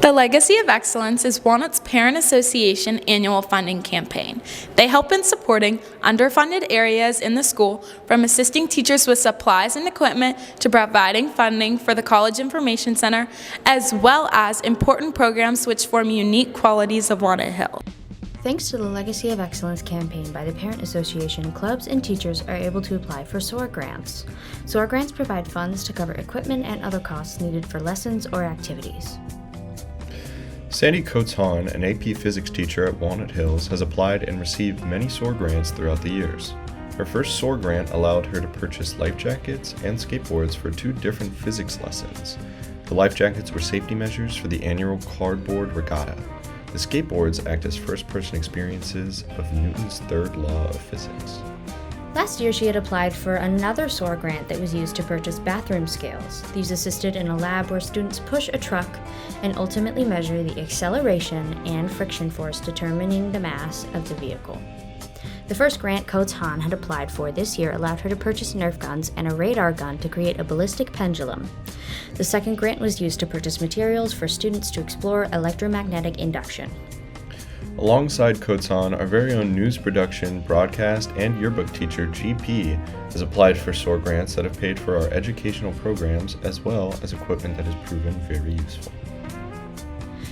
The Legacy of Excellence is Walnut's Parent Association annual funding campaign. They help in supporting underfunded areas in the school, from assisting teachers with supplies and equipment to providing funding for the College Information Center, as well as important programs which form unique qualities of Walnut Hill. Thanks to the Legacy of Excellence campaign by the Parent Association, clubs and teachers are able to apply for SOAR grants. SOAR grants provide funds to cover equipment and other costs needed for lessons or activities. Sandy Coates-Hahn, an AP Physics teacher at Walnut Hills, has applied and received many SOAR grants throughout the years. Her first SOAR grant allowed her to purchase life jackets and skateboards for 2 different physics lessons. The life jackets were safety measures for the annual cardboard regatta. The skateboards act as first-person experiences of Newton's third law of physics. Last year, she had applied for another SOAR grant that was used to purchase bathroom scales. These assisted in a lab where students push a truck and ultimately measure the acceleration and friction force determining the mass of the vehicle. The first grant Coates-Hahn had applied for this year allowed her to purchase Nerf guns and a radar gun to create a ballistic pendulum. The second grant was used to purchase materials for students to explore electromagnetic induction. Alongside Coates-Hahn, our very own news production, broadcast, and yearbook teacher, GP, has applied for SOAR grants that have paid for our educational programs as well as equipment that has proven very useful.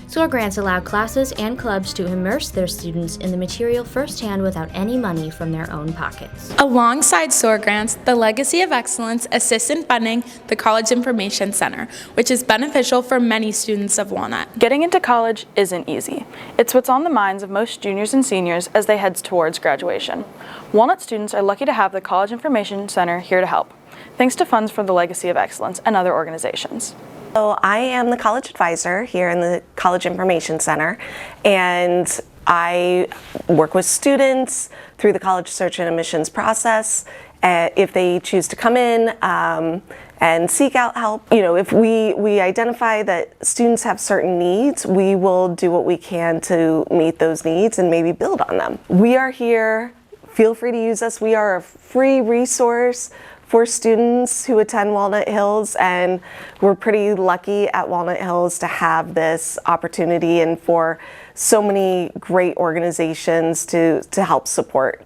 SOAR grants allow classes and clubs to immerse their students in the material firsthand without any money from their own pockets. Alongside SOAR grants, the Legacy of Excellence assists in funding the College Information Center, which is beneficial for many students of Walnut. Getting into college isn't easy. It's what's on the minds of most juniors and seniors as they head towards graduation. Walnut students are lucky to have the College Information Center here to help, thanks to funds from the Legacy of Excellence and other organizations. So I am the college advisor here in the College Information Center, and I work with students through the college search and admissions process. If they choose to come in and seek out help, if we identify that students have certain needs, we will do what we can to meet those needs and maybe build on them. We are here. Feel free to use us. We are a free resource for students who attend Walnut Hills, and we're pretty lucky at Walnut Hills to have this opportunity and for so many great organizations to help support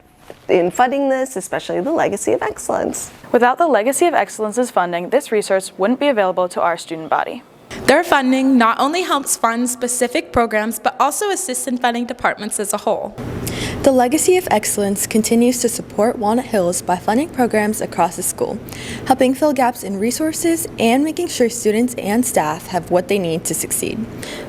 in funding this, especially the Legacy of Excellence. Without the Legacy of Excellence's funding, this resource wouldn't be available to our student body. Their funding not only helps fund specific programs, but also assists in funding departments as a whole. The Legacy of Excellence continues to support Walnut Hills by funding programs across the school, helping fill gaps in resources and making sure students and staff have what they need to succeed.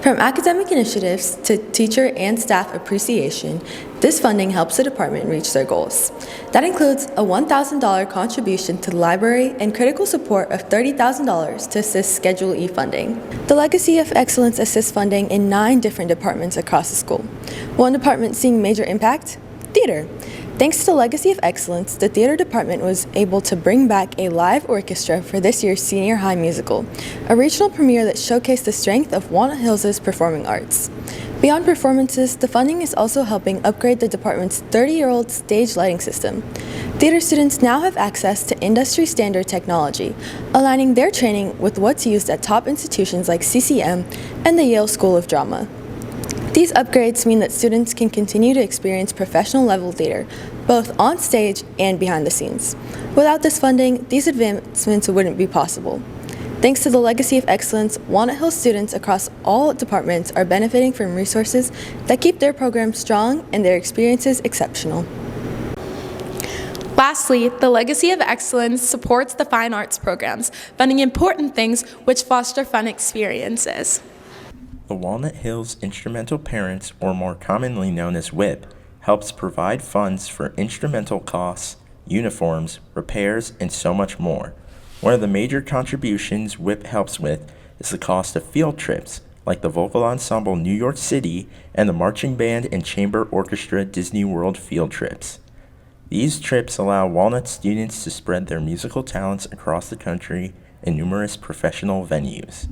From academic initiatives to teacher and staff appreciation, this funding helps the department reach their goals. That includes a $1,000 contribution to the library and critical support of $30,000 to assist Schedule E funding. The Legacy of Excellence assists funding in 9 different departments across the school. One department seeing major impact: theater. Thanks to the Legacy of Excellence, the theater department was able to bring back a live orchestra for this year's senior high musical, a regional premiere that showcased the strength of Walnut Hills' performing arts. Beyond performances, the funding is also helping upgrade the department's 30-year-old stage lighting system. Theater students now have access to industry-standard technology, aligning their training with what's used at top institutions like CCM and the Yale School of Drama. These upgrades mean that students can continue to experience professional-level theater, both on stage and behind the scenes. Without this funding, these advancements wouldn't be possible. Thanks to the Legacy of Excellence, Walnut Hills students across all departments are benefiting from resources that keep their programs strong and their experiences exceptional. Lastly, the Legacy of Excellence supports the fine arts programs, funding important things which foster fun experiences. The Walnut Hills Instrumental Parents, or more commonly known as WIP, helps provide funds for instrumental costs, uniforms, repairs, and so much more. One of the major contributions WIP helps with is the cost of field trips, like the Vocal Ensemble New York City and the Marching Band and Chamber Orchestra Disney World field trips. These trips allow Walnut students to spread their musical talents across the country in numerous professional venues.